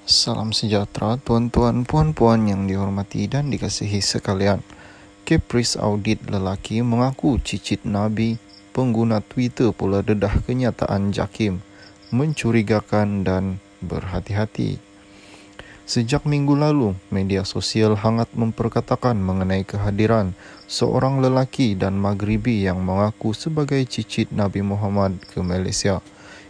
Salam sejahtera tuan-tuan, puan-puan yang dihormati dan dikasihi sekalian. Kepris audit lelaki mengaku cicit Nabi, pengguna Twitter pula dedah kenyataan JAKIM, mencurigakan dan berhati-hati. Sejak minggu lalu, media sosial hangat memperkatakan mengenai kehadiran seorang lelaki dan Maghribi yang mengaku sebagai cicit Nabi Muhammad ke Malaysia.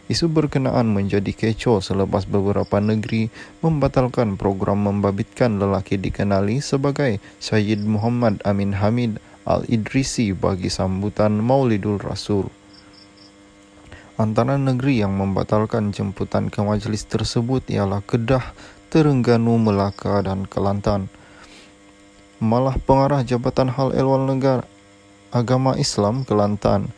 Isu berkenaan menjadi kecoh selepas beberapa negeri membatalkan program membabitkan lelaki dikenali sebagai Syed Muhammad Amin Hamid Al-Idrisi bagi sambutan Maulidul Rasul. Antara negeri yang membatalkan jemputan ke majlis tersebut ialah Kedah, Terengganu, Melaka dan Kelantan. Malah pengarah Jabatan Hal Ehwal Negara Agama Islam Kelantan,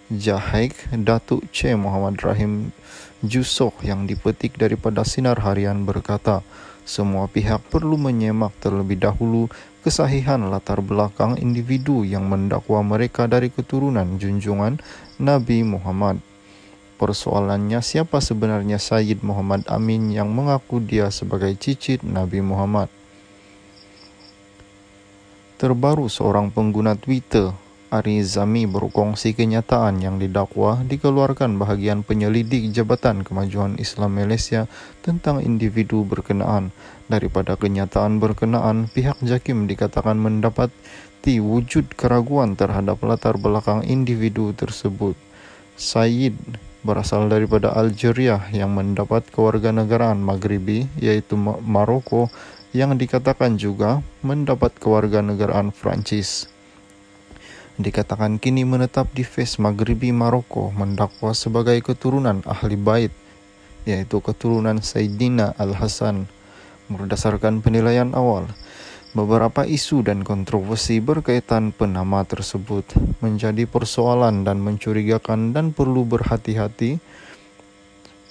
Jahaik Datuk C. Muhammad Rahim Jusoh yang dipetik daripada Sinar Harian berkata, semua pihak perlu menyemak terlebih dahulu kesahihan latar belakang individu yang mendakwa mereka dari keturunan junjungan Nabi Muhammad. Persoalannya, siapa sebenarnya Syed Muhammad Amin yang mengaku dia sebagai cicit Nabi Muhammad? Terbaru, seorang pengguna Twitter, Ari Zami, berkongsi kenyataan yang didakwa dikeluarkan bahagian penyelidik Jabatan Kemajuan Islam Malaysia tentang individu berkenaan. Daripada kenyataan berkenaan, pihak JAKIM dikatakan mendapati wujud keraguan terhadap latar belakang individu tersebut. Syed berasal daripada Algeria yang mendapat kewarganegaraan Maghribi iaitu Maroko, yang dikatakan juga mendapat kewarganegaraan Prancis. Dikatakan kini menetap di Fes, Maghribi, Maroko, mendakwa sebagai keturunan Ahli Bait, iaitu keturunan Sayyidina Al-Hasan. Berdasarkan penilaian awal, beberapa isu dan kontroversi berkaitan penama tersebut menjadi persoalan dan mencurigakan dan perlu berhati-hati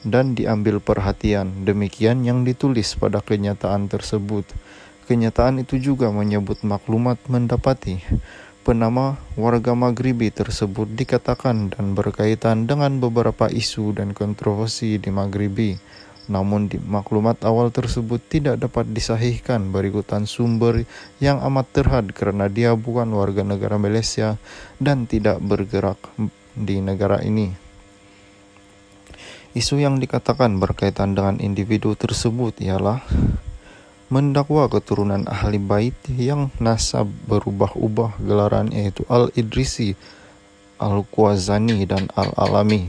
dan diambil perhatian. Demikian yang ditulis pada kenyataan tersebut. Kenyataan itu juga menyebut maklumat mendapati penama warga Maghribi tersebut dikatakan dan berkaitan dengan beberapa isu dan kontroversi di Maghribi. Namun maklumat awal tersebut tidak dapat disahihkan berikutan sumber yang amat terhad kerana dia bukan warga negara Malaysia dan tidak bergerak di negara ini. Isu yang dikatakan berkaitan dengan individu tersebut ialah mendakwa keturunan Ahli Bait yang nasab berubah-ubah gelaran iaitu Al-Idrisi, Al-Qawazani dan Al-Alami.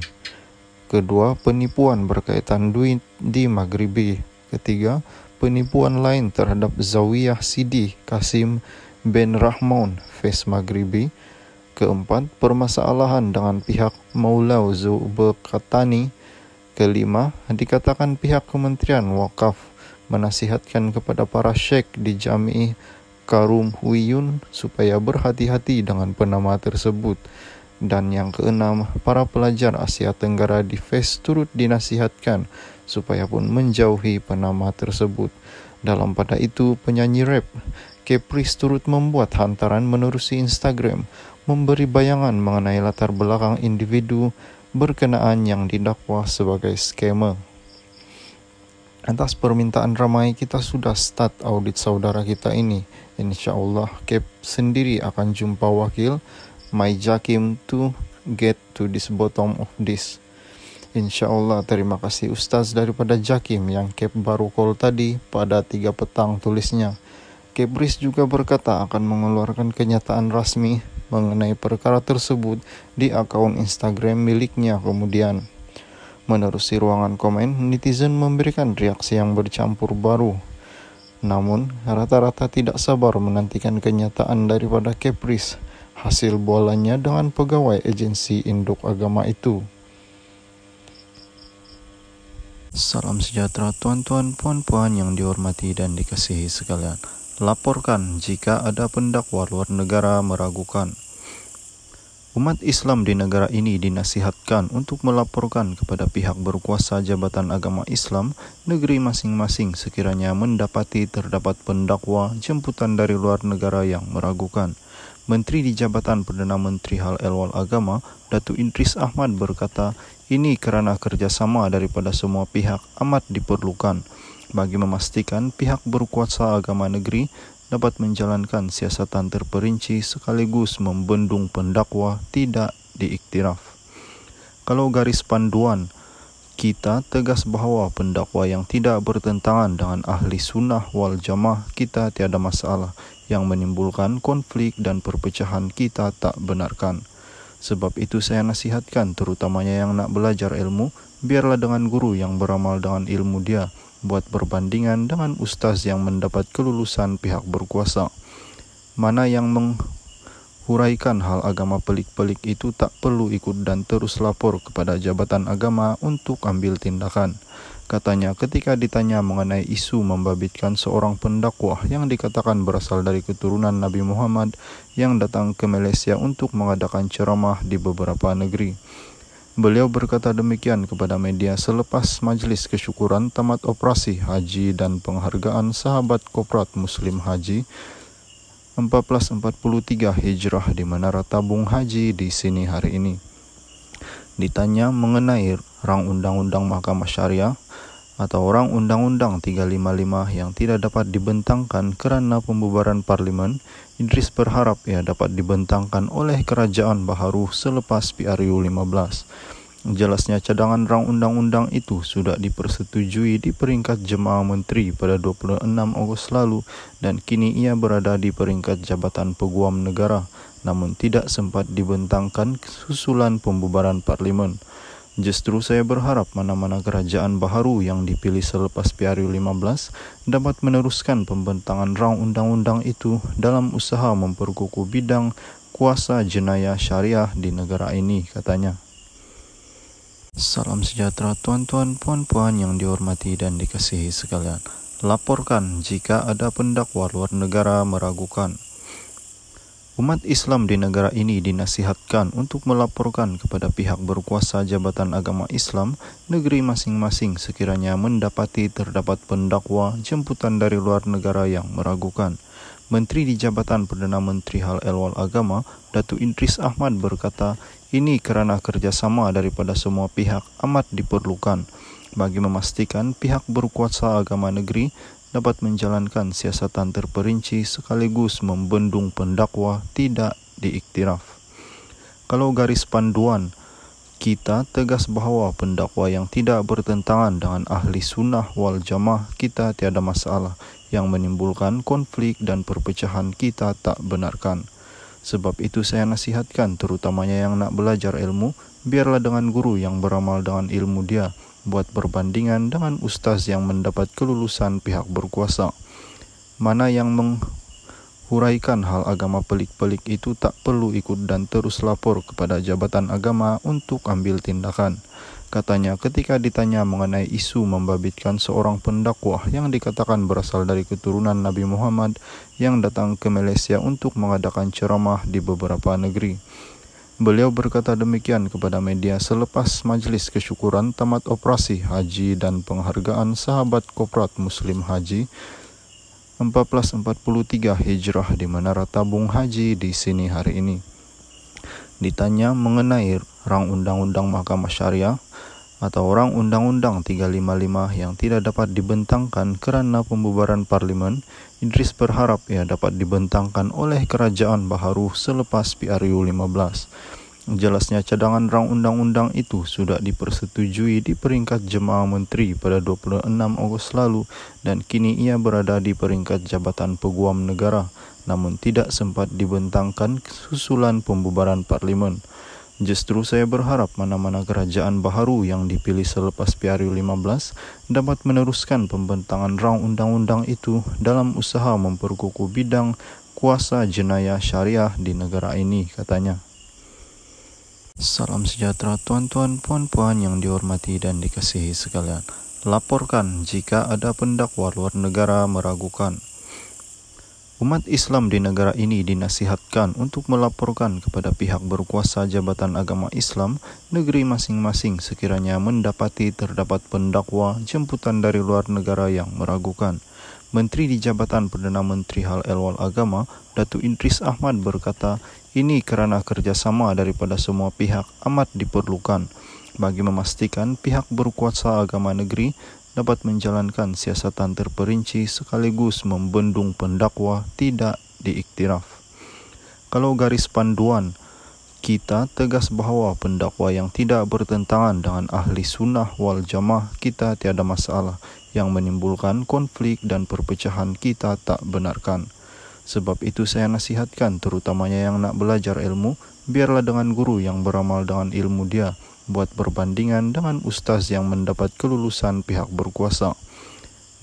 Kedua, penipuan berkaitan duit di Maghribi. Ketiga, penipuan lain terhadap Zawiyah Sidi Kasim bin Rahman, Fes, Maghribi. Keempat, permasalahan dengan pihak Maulau Zubekatani. Kelima, dikatakan pihak Kementerian Wakaf menasihatkan kepada para syekh di Jami' Karum Huiyun supaya berhati-hati dengan penama tersebut. Dan yang keenam, para pelajar Asia Tenggara di Fes turut dinasihatkan supaya pun menjauhi penama tersebut. Dalam pada itu, penyanyi rap Kepris turut membuat hantaran menerusi Instagram memberi bayangan mengenai latar belakang individu berkenaan yang didakwa sebagai scammer. Atas permintaan ramai, kita sudah start audit saudara kita ini. InsyaAllah, Kep sendiri akan jumpa wakil My JAKIM to get to this bottom of this. InsyaAllah. Terima kasih Ustaz daripada JAKIM yang Kep baru call tadi pada 3 petang tulisnya. Kepris juga berkata akan mengeluarkan kenyataan rasmi mengenai perkara tersebut di akaun Instagram miliknya kemudian. Menerusi ruangan komen, netizen memberikan reaksi yang bercampur baru. Namun, rata-rata tidak sabar menantikan kenyataan daripada Kepris hasil bualannya dengan pegawai agensi induk agama itu. Salam sejahtera tuan-tuan, puan-puan yang dihormati dan dikasihi sekalian. Laporkan jika ada pendakwa luar negara meragukan. Umat Islam di negara ini dinasihatkan untuk melaporkan kepada pihak berkuasa Jabatan Agama Islam negeri masing-masing sekiranya mendapati terdapat pendakwa jemputan dari luar negara yang meragukan. Menteri di Jabatan Perdana Menteri Hal Ehwal Agama, Datuk Idris Ahmad berkata, ini kerana kerjasama daripada semua pihak amat diperlukan. bagi memastikan pihak berkuasa agama negeri dapat menjalankan siasatan terperinci sekaligus membendung pendakwa tidak diiktiraf. Kalau garis panduan, kita tegas bahwa pendakwa yang tidak bertentangan dengan ahli sunnah wal jamaah kita tiada masalah, yang menimbulkan konflik dan perpecahan kita tak benarkan. Sebab itu saya nasihatkan terutamanya yang nak belajar ilmu, biarlah dengan guru yang beramal dengan ilmu dia, buat perbandingan dengan ustaz yang mendapat kelulusan pihak berkuasa. Mana yang menghuraikan hal agama pelik-pelik itu tak perlu ikut dan terus lapor kepada jabatan agama untuk ambil tindakan. Katanya ketika ditanya mengenai isu membabitkan seorang pendakwah yang dikatakan berasal dari keturunan Nabi Muhammad yang datang ke Malaysia untuk mengadakan ceramah di beberapa negeri. Beliau berkata demikian kepada media selepas majlis kesyukuran tamat operasi haji dan penghargaan sahabat Koprat Muslim Haji 1443 Hijrah di Menara Tabung Haji di sini hari ini. Ditanya mengenai rang undang-undang Mahkamah Syariah atau orang Undang-Undang 355 yang tidak dapat dibentangkan kerana pembubaran parlimen, Idris berharap ia dapat dibentangkan oleh Kerajaan Baharu selepas PRU 15. Jelasnya cadangan rang undang-undang itu sudah dipersetujui di peringkat Jemaah Menteri pada 26 Ogos lalu dan kini ia berada di peringkat Jabatan Peguam Negara, namun tidak sempat dibentangkan susulan pembubaran parlimen. Justru saya berharap mana-mana kerajaan baharu yang dipilih selepas PRU 15 dapat meneruskan pembentangan rang undang-undang itu dalam usaha memperkukuh bidang kuasa jenayah syariah di negara ini, katanya. Salam sejahtera tuan-tuan, puan-puan yang dihormati dan dikasihi sekalian. Laporkan jika ada pendakwa luar negara meragukan. Umat Islam di negara ini dinasihatkan untuk melaporkan kepada pihak berkuasa Jabatan Agama Islam negeri masing-masing sekiranya mendapati terdapat pendakwa jemputan dari luar negara yang meragukan. Menteri di Jabatan Perdana Menteri Hal Ehwal Agama, Datuk Idris Ahmad berkata, ini kerana kerjasama daripada semua pihak amat diperlukan bagi memastikan pihak berkuasa agama negeri dapat menjalankan siasatan terperinci sekaligus membendung pendakwa tidak diiktiraf. Kalau garis panduan, kita tegas bahwa pendakwa yang tidak bertentangan dengan ahli sunnah wal jamaah kita tiada masalah, yang menimbulkan konflik dan perpecahan kita tak benarkan. Sebab itu saya nasihatkan terutamanya yang nak belajar ilmu, biarlah dengan guru yang beramal dengan ilmu dia, buat perbandingan dengan ustaz yang mendapat kelulusan pihak berkuasa. Mana yang menghuraikan hal agama pelik-pelik itu tak perlu ikut dan terus lapor kepada jabatan agama untuk ambil tindakan. Katanya ketika ditanya mengenai isu membabitkan seorang pendakwah yang dikatakan berasal dari keturunan Nabi Muhammad yang datang ke Malaysia untuk mengadakan ceramah di beberapa negeri. Beliau berkata demikian kepada media selepas majlis kesyukuran tamat operasi haji dan penghargaan sahabat Koprat Muslim Haji 1443 Hijrah di Menara Tabung Haji di sini hari ini. Ditanya mengenai rang undang-undang Mahkamah Syariah atau orang Undang-Undang 355 yang tidak dapat dibentangkan kerana pembubaran parlimen, Idris berharap ia dapat dibentangkan oleh Kerajaan Baharu selepas PRU 15. Jelasnya cadangan rang undang-undang itu sudah dipersetujui di peringkat Jemaah Menteri pada 26 Ogos lalu dan kini ia berada di peringkat Jabatan Peguam Negara, namun tidak sempat dibentangkan susulan pembubaran parlimen. Justru saya berharap mana-mana kerajaan baharu yang dipilih selepas PRU 15 dapat meneruskan pembentangan rang undang-undang itu dalam usaha memperkukuh bidang kuasa jenayah syariah di negara ini, katanya. Salam sejahtera tuan-tuan, puan-puan yang dihormati dan dikasihi sekalian. Laporkan jika ada pendakwa luar negara meragukan. Umat Islam di negara ini dinasihatkan untuk melaporkan kepada pihak berkuasa Jabatan Agama Islam negeri masing-masing sekiranya mendapati terdapat pendakwa jemputan dari luar negara yang meragukan. Menteri di Jabatan Perdana Menteri Hal Ehwal Agama, Datuk Idris Ahmad berkata, ini kerana kerjasama daripada semua pihak amat diperlukan bagi memastikan pihak berkuasa agama negeri dapat menjalankan siasatan terperinci sekaligus membendung pendakwa tidak diiktiraf. Kalau garis panduan, kita tegas bahwa pendakwa yang tidak bertentangan dengan ahli sunnah wal jamaah kita tiada masalah, yang menimbulkan konflik dan perpecahan kita tak benarkan. Sebab itu saya nasihatkan terutamanya yang nak belajar ilmu, biarlah dengan guru yang beramal dengan ilmu dia, buat perbandingan dengan ustaz yang mendapat kelulusan pihak berkuasa.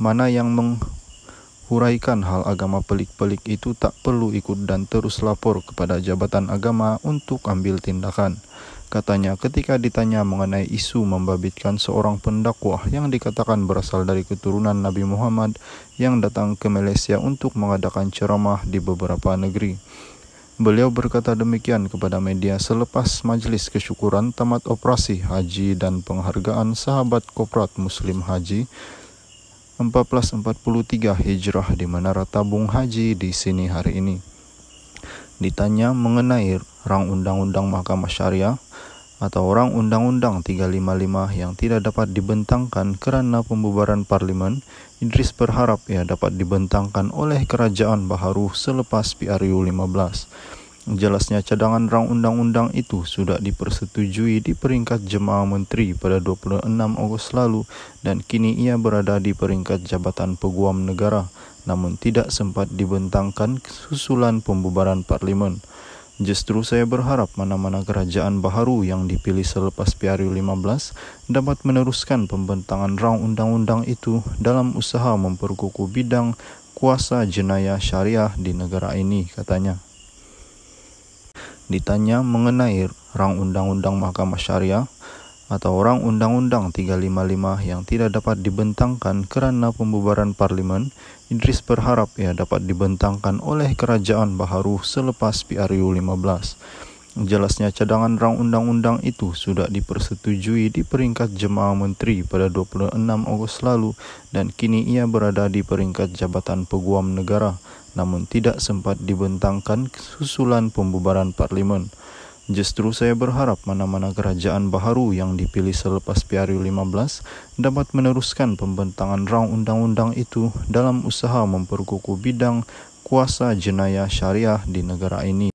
Mana yang menghuraikan hal agama pelik-pelik itu tak perlu ikut dan terus lapor kepada jabatan agama untuk ambil tindakan. Katanya ketika ditanya mengenai isu membabitkan seorang pendakwah yang dikatakan berasal dari keturunan Nabi Muhammad yang datang ke Malaysia untuk mengadakan ceramah di beberapa negeri. Beliau berkata demikian kepada media selepas majlis kesyukuran tamat operasi haji dan penghargaan sahabat Koprat Muslim Haji 1443 Hijrah di Menara Tabung Haji di sini hari ini. Ditanya mengenai rang undang-undang Mahkamah Syariah atau orang Undang-Undang 355 yang tidak dapat dibentangkan kerana pembubaran parlimen, Idris berharap ia dapat dibentangkan oleh Kerajaan Baharu selepas PRU 15. Jelasnya cadangan rang undang-undang itu sudah dipersetujui di peringkat Jemaah Menteri pada 26 Ogos lalu dan kini ia berada di peringkat Jabatan Peguam Negara, namun tidak sempat dibentangkan susulan pembubaran parlimen. Justru saya berharap mana-mana kerajaan baharu yang dipilih selepas PRU 15 dapat meneruskan pembentangan rang undang-undang itu dalam usaha memperkukuh bidang kuasa jenayah syariah di negara ini, katanya. Ditanya mengenai rang undang-undang Mahkamah Syariah atau orang Undang-Undang 355 yang tidak dapat dibentangkan kerana pembubaran parlimen, Idris berharap ia dapat dibentangkan oleh Kerajaan Baharu selepas PRU 15. Jelasnya cadangan rang undang-undang itu sudah dipersetujui di peringkat Jemaah Menteri pada 26 Ogos lalu dan kini ia berada di peringkat Jabatan Peguam Negara, namun tidak sempat dibentangkan susulan pembubaran parlimen. Justru saya berharap mana-mana kerajaan baharu yang dipilih selepas PRU 15 dapat meneruskan pembentangan rang undang-undang itu dalam usaha memperkukuh bidang kuasa jenayah syariah di negara ini.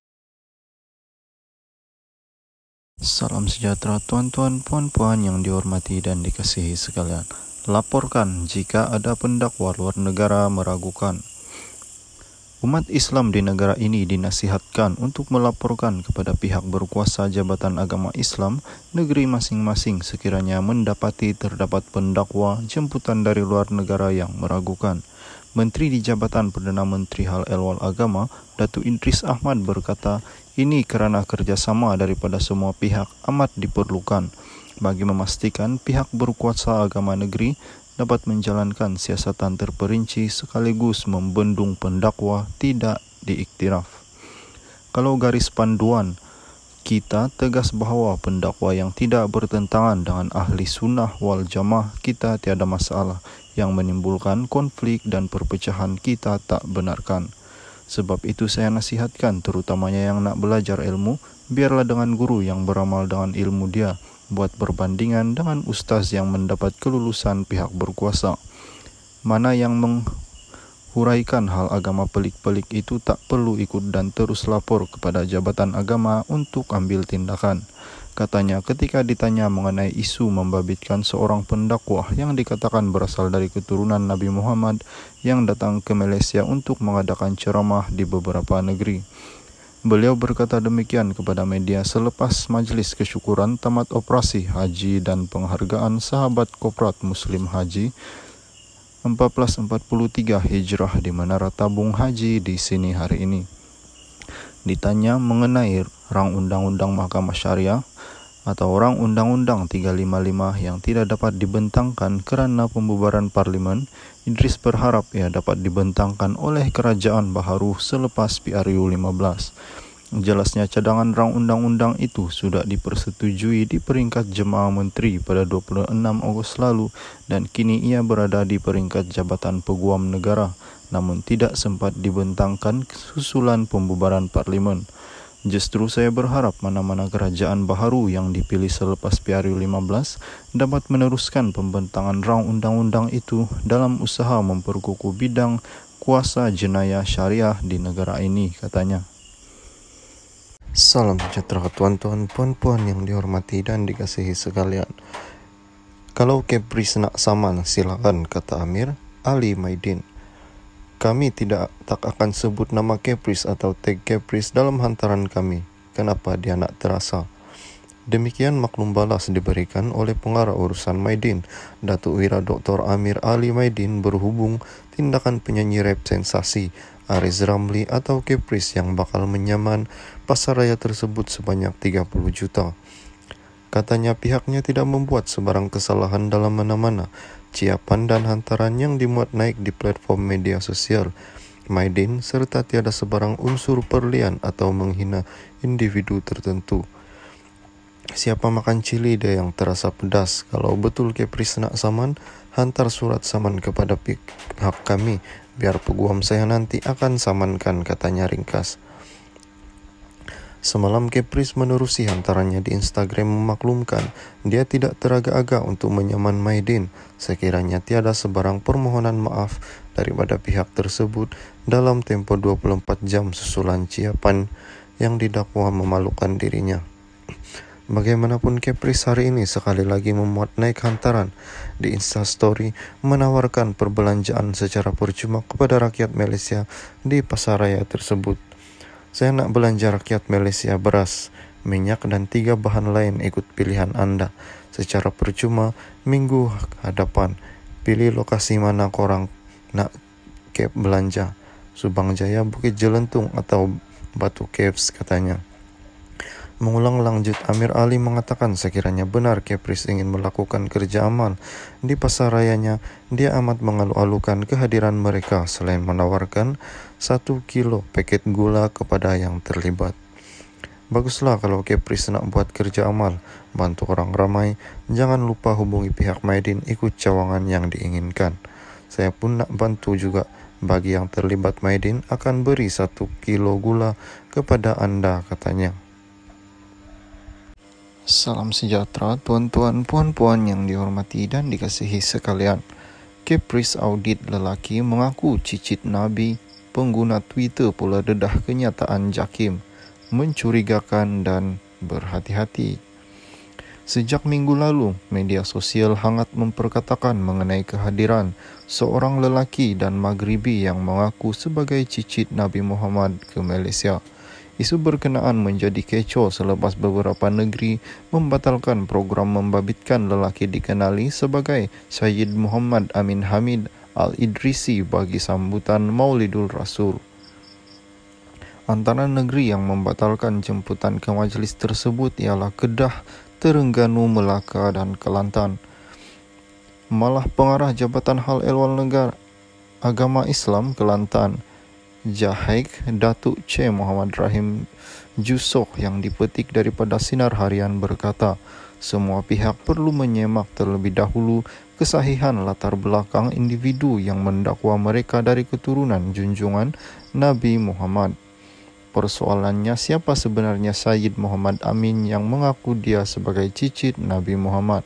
Salam sejahtera tuan-tuan, puan-puan yang dihormati dan dikasihi sekalian. Laporkan jika ada pendakwa luar negara meragukan. Umat Islam di negara ini dinasihatkan untuk melaporkan kepada pihak berkuasa Jabatan Agama Islam negeri masing-masing sekiranya mendapati terdapat pendakwa jemputan dari luar negara yang meragukan. Menteri di Jabatan Perdana Menteri Hal Ehwal Agama, Datuk Idris Ahmad berkata, ini kerana kerjasama daripada semua pihak amat diperlukan bagi memastikan pihak berkuasa agama negeri dapat menjalankan siasatan terperinci sekaligus membendung pendakwa tidak diiktiraf. Kalau garis panduan, kita tegas bahawa pendakwa yang tidak bertentangan dengan ahli sunnah wal jamaah kita tiada masalah, yang menimbulkan konflik dan perpecahan kita tak benarkan. Sebab itu saya nasihatkan terutamanya yang nak belajar ilmu, biarlah dengan guru yang beramal dengan ilmu dia, buat perbandingan dengan ustaz yang mendapat kelulusan pihak berkuasa. Mana yang menghuraikan hal agama pelik-pelik itu tak perlu ikut dan terus lapor kepada jabatan agama untuk ambil tindakan. Katanya ketika ditanya mengenai isu membabitkan seorang pendakwah yang dikatakan berasal dari keturunan Nabi Muhammad yang datang ke Malaysia untuk mengadakan ceramah di beberapa negeri. Beliau berkata demikian kepada media selepas majlis kesyukuran tamat operasi haji dan penghargaan sahabat Koprat Muslim Haji 1443 Hijrah di Menara Tabung Haji di sini hari ini. Ditanya mengenai rang undang-undang Mahkamah Syariah atau orang Undang-Undang 355 yang tidak dapat dibentangkan kerana pembubaran parlimen, Idris berharap ia dapat dibentangkan oleh Kerajaan Baharu selepas PRU 15. Jelasnya cadangan rang undang-undang itu sudah dipersetujui di peringkat Jemaah Menteri pada 26 Ogos lalu dan kini ia berada di peringkat Jabatan Peguam Negara, namun tidak sempat dibentangkan susulan pembubaran parlimen. Justru saya berharap mana-mana kerajaan baharu yang dipilih selepas PRU 15 dapat meneruskan pembentangan rang undang-undang itu dalam usaha memperkukuh bidang kuasa jenayah syariah di negara ini, katanya. Salam sejahtera tuan-tuan, puan-puan yang dihormati dan dikasihi sekalian. Kalau Kepris nak saman, silakan, kata Amir Ali Maidin. Kami tak akan sebut nama Kepris atau tag Kepris dalam hantaran kami. Kenapa dia nak terasa? Demikian maklum balas diberikan oleh pengarah urusan Maidin, Datuk Wira Dr. Amir Ali Maidin, berhubung tindakan penyanyi rap sensasi Aris Ramli atau Kepris yang bakal menyaman pasaraya tersebut sebanyak 30 juta. Katanya pihaknya tidak membuat sebarang kesalahan dalam mana-mana ciapan dan hantaran yang dimuat naik di platform media sosial Maidin, serta tiada sebarang unsur perlian atau menghina individu tertentu. Siapa makan cili dia yang terasa pedas. Kalau betul Kepris nak saman, hantar surat saman kepada pihak kami, biar peguam saya nanti akan samankan, katanya ringkas. Semalam Kepris menerusi hantarannya di Instagram memaklumkan dia tidak teragak-agak untuk menyaman Maidin sekiranya tiada sebarang permohonan maaf daripada pihak tersebut dalam tempo 24 jam susulan ciapan yang didakwa memalukan dirinya. Bagaimanapun Kepris hari ini sekali lagi memuat naik hantaran di Instastory menawarkan perbelanjaan secara percuma kepada rakyat Malaysia di pasaraya tersebut. Saya nak belanja rakyat Malaysia beras, minyak dan 3 bahan lain ikut pilihan anda secara percuma minggu hadapan. Pilih lokasi mana korang nak Kep belanja, Subang Jaya, Bukit Jelentung atau Batu Caves, katanya. Mengulang lanjut, Amir Ali mengatakan sekiranya benar Kepris ingin melakukan kerja amal di pasarayanya, dia amat mengalu-alukan kehadiran mereka selain menawarkan 1 kilo paket gula kepada yang terlibat. Baguslah kalau Kepris nak buat kerja amal, bantu orang ramai, jangan lupa hubungi pihak Maidin ikut cawangan yang diinginkan. Saya pun nak bantu juga, bagi yang terlibat Maidin akan beri 1 kilo gula kepada anda, katanya. Salam sejahtera tuan-tuan, puan-puan yang dihormati dan dikasihi sekalian. Kepris audit lelaki mengaku cicit Nabi, pengguna Twitter pula dedah kenyataan JAKIM, mencurigakan dan berhati-hati. Sejak minggu lalu, media sosial hangat memperkatakan mengenai kehadiran seorang lelaki dan Maghribi yang mengaku sebagai cicit Nabi Muhammad ke Malaysia. Isu berkenaan menjadi kecoh selepas beberapa negeri membatalkan program membabitkan lelaki dikenali sebagai Syed Muhammad Amin Hamid Al-Idrisi bagi sambutan Maulidul Rasul. Antara negeri yang membatalkan jemputan ke majlis tersebut ialah Kedah, Terengganu, Melaka dan Kelantan. Malah pengarah Jabatan Hal Ehwal Negara Agama Islam Kelantan, Jahaik Datuk C. Muhammad Rahim Jusoh, yang dipetik daripada Sinar Harian, berkata, semua pihak perlu menyemak terlebih dahulu kesahihan latar belakang individu yang mendakwa mereka dari keturunan junjungan Nabi Muhammad. Persoalannya, siapa sebenarnya Syed Muhammad Amin yang mengaku dia sebagai cicit Nabi Muhammad?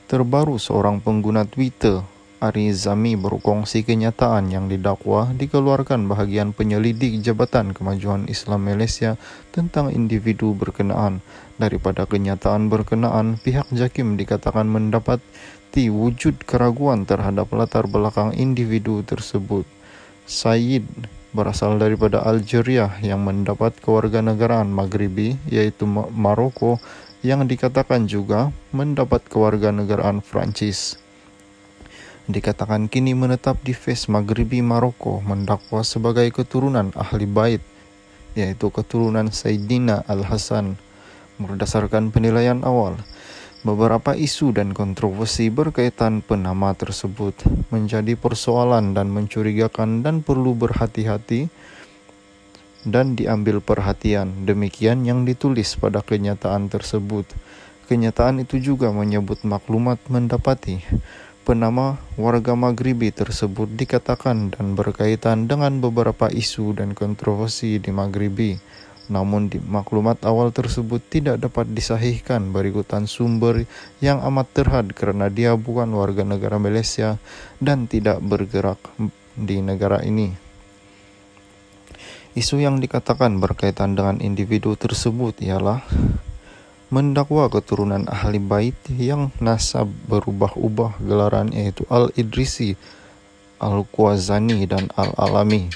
Terbaru, seorang pengguna Twitter, Arizami, berkongsi kenyataan yang didakwa dikeluarkan bahagian penyelidik Jabatan Kemajuan Islam Malaysia tentang individu berkenaan. Daripada kenyataan berkenaan, pihak JAKIM dikatakan mendapati wujud keraguan terhadap latar belakang individu tersebut. Syed berasal daripada Algeria yang mendapat kewarganegaraan Maghribi, iaitu Maroko, yang dikatakan juga mendapat kewarganegaraan Prancis. Dikatakan kini menetap di Fes, Maghribi, Maroko, mendakwa sebagai keturunan Ahli Bait, iaitu keturunan Sayyidina Al-Hasan. Berdasarkan penilaian awal, beberapa isu dan kontroversi berkaitan penama tersebut menjadi persoalan dan mencurigakan dan perlu berhati-hati dan diambil perhatian. Demikian yang ditulis pada kenyataan tersebut. Kenyataan itu juga menyebut maklumat mendapati Penama warga Maghribi tersebut dikatakan dan berkaitan dengan beberapa isu dan kontroversi di Maghribi. Namun maklumat awal tersebut tidak dapat disahihkan berikutan sumber yang amat terhad kerana dia bukan warga negara Malaysia dan tidak bergerak di negara ini. Isu yang dikatakan berkaitan dengan individu tersebut ialah mendakwa keturunan ahli bait yang nasab berubah-ubah gelaran iaitu Al-Idrisi, Al-Khwazani dan Al-Alami.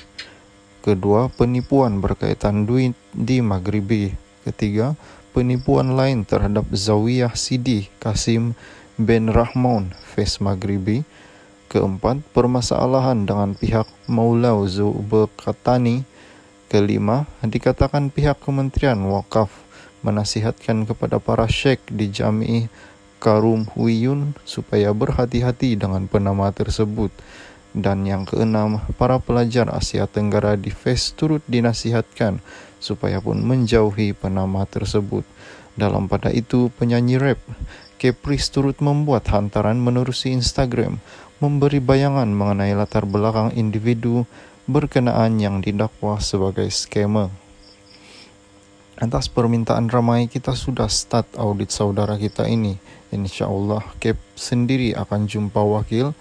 Kedua, penipuan berkaitan duit di Maghribi. Ketiga, penipuan lain terhadap Zawiyah Sidi Kasim bin Rahman, Fes Maghribi. Keempat, permasalahan dengan pihak Maulau Zubekatani. Kelima, dikatakan pihak Kementerian Wakaf menasihatkan kepada para syekh di Jami' Karum Huiyun supaya berhati-hati dengan penama tersebut. Dan yang keenam, para pelajar Asia Tenggara di Fes turut dinasihatkan supaya pun menjauhi penama tersebut. Dalam pada itu, penyanyi rap Caprice turut membuat hantaran menerusi Instagram memberi bayangan mengenai latar belakang individu berkenaan yang didakwa sebagai scammer. Atas permintaan ramai, kita sudah start audit saudara kita ini. InsyaAllah, Cap sendiri akan jumpa wakil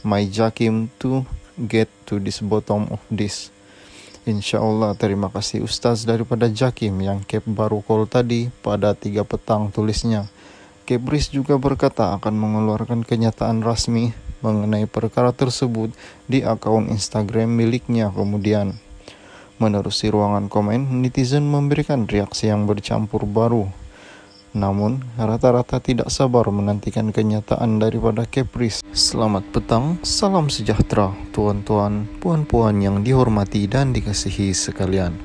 My Jakim to get to this bottom of this. InsyaAllah, terima kasih Ustaz daripada Jakim yang Cap baru call tadi pada 3 petang tulisnya. Caprice juga berkata akan mengeluarkan kenyataan rasmi mengenai perkara tersebut di akaun Instagram miliknya kemudian. Menerusi ruangan komen, netizen memberikan reaksi yang bercampur baru. Namun, rata-rata tidak sabar menantikan kenyataan daripada Caprice. Selamat petang, salam sejahtera, tuan-tuan, puan-puan yang dihormati dan dikasihi sekalian.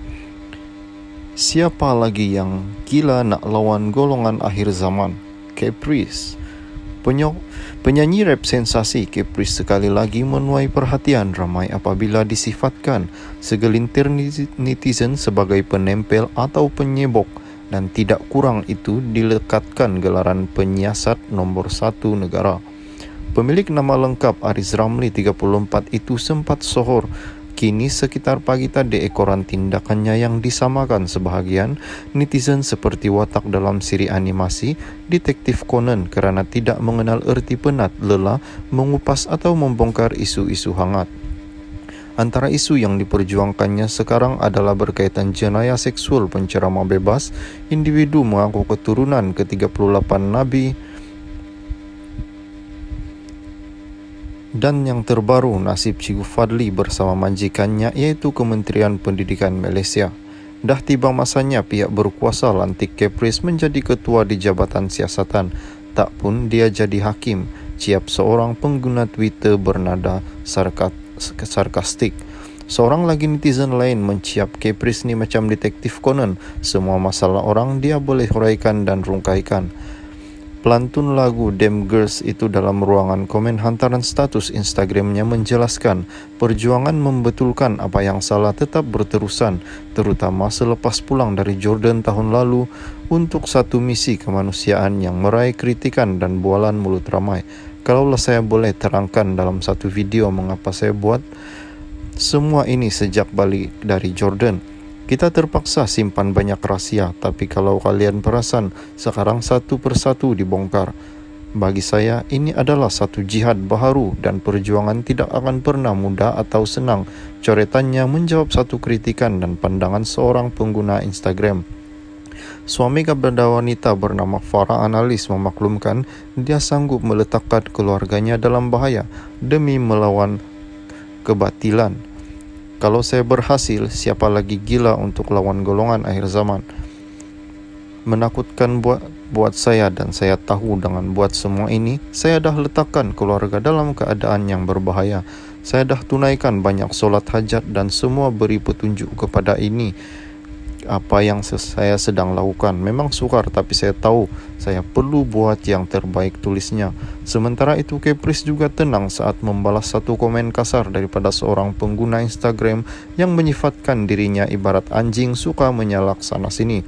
Siapa lagi yang gila nak lawan golongan akhir zaman? Caprice. Penyanyi rap sensasi Caprice sekali lagi menuai perhatian ramai apabila disifatkan segelintir netizen sebagai penempel atau penyebok, dan tidak kurang itu dilekatkan gelaran penyiasat nombor 1 negara. Pemilik nama lengkap Aris Ramli 34 itu sempat sohor. Kini sekitar pagi tadi ekoran tindakannya yang disamakan sebahagian netizen seperti watak dalam siri animasi Detektif Conan kerana tidak mengenal erti penat, lelah, mengupas atau membongkar isu-isu hangat. Antara isu yang diperjuangkannya sekarang adalah berkaitan jenayah seksual penceramah bebas, individu mengaku keturunan ke-38 Nabi, dan yang terbaru nasib Cikgu Fadli bersama majikannya iaitu Kementerian Pendidikan Malaysia. Dah tiba masanya pihak berkuasa lantik Caprice menjadi ketua di Jabatan Siasatan. Tak pun dia jadi hakim, ciap seorang pengguna Twitter bernada sarkastik. Seorang lagi netizen lain menciap Caprice ni macam Detektif Conan. Semua masalah orang dia boleh huraikan dan rungkaikan. Pelantun lagu Damn Girls itu dalam ruangan komen hantaran status Instagramnya menjelaskan perjuangan membetulkan apa yang salah tetap berterusan, terutama selepas pulang dari Jordan tahun lalu untuk satu misi kemanusiaan yang meraih kritikan dan bualan mulut ramai. Kalaulah saya boleh terangkan dalam satu video mengapa saya buat semua ini sejak balik dari Jordan. Kita terpaksa simpan banyak rahsia, tapi kalau kalian perasan, sekarang satu persatu dibongkar. Bagi saya, ini adalah satu jihad baharu dan perjuangan tidak akan pernah mudah atau senang. Coretannya menjawab satu kritikan dan pandangan seorang pengguna Instagram. Suami kepada wanita bernama Farah Analis memaklumkan dia sanggup meletakkan keluarganya dalam bahaya demi melawan kebatilan. Kalau saya berhasil, siapa lagi gila untuk lawan golongan akhir zaman? Menakutkan buat saya, dan saya tahu dengan buat semua ini, saya dah letakkan keluarga dalam keadaan yang berbahaya. Saya dah tunaikan banyak solat hajat dan semua beri petunjuk kepada ini. Apa yang saya sedang lakukan memang sukar, tapi saya tahu saya perlu buat yang terbaik, tulisnya. Sementara itu Caprice juga tenang saat membalas satu komen kasar daripada seorang pengguna Instagram yang menyifatkan dirinya ibarat anjing suka menyalak sana sini.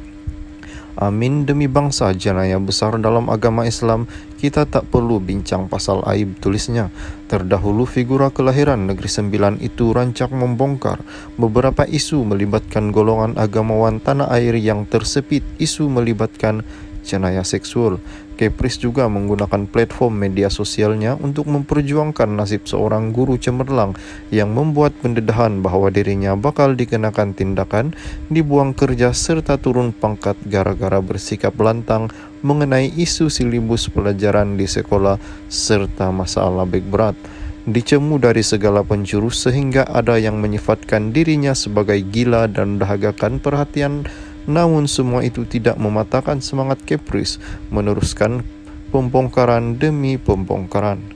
Amin demi bangsa, jenayah besar dalam agama Islam kita tak perlu bincang pasal aib, tulisnya. Terdahulu figura kelahiran Negeri Sembilan itu rancak membongkar beberapa isu melibatkan golongan agamawan tanah air yang tersepit, isu melibatkan jenayah seksual. Kepris juga menggunakan platform media sosialnya untuk memperjuangkan nasib seorang guru cemerlang yang membuat pendedahan bahwa dirinya bakal dikenakan tindakan, dibuang kerja serta turun pangkat gara-gara bersikap lantang mengenai isu silibus pelajaran di sekolah serta masalah baik berat. Dicemu dari segala penjuru sehingga ada yang menyifatkan dirinya sebagai gila dan dahagakan perhatian. Namun semua itu tidak mematahkan semangat Kepris meneruskan pembongkaran demi pembongkaran.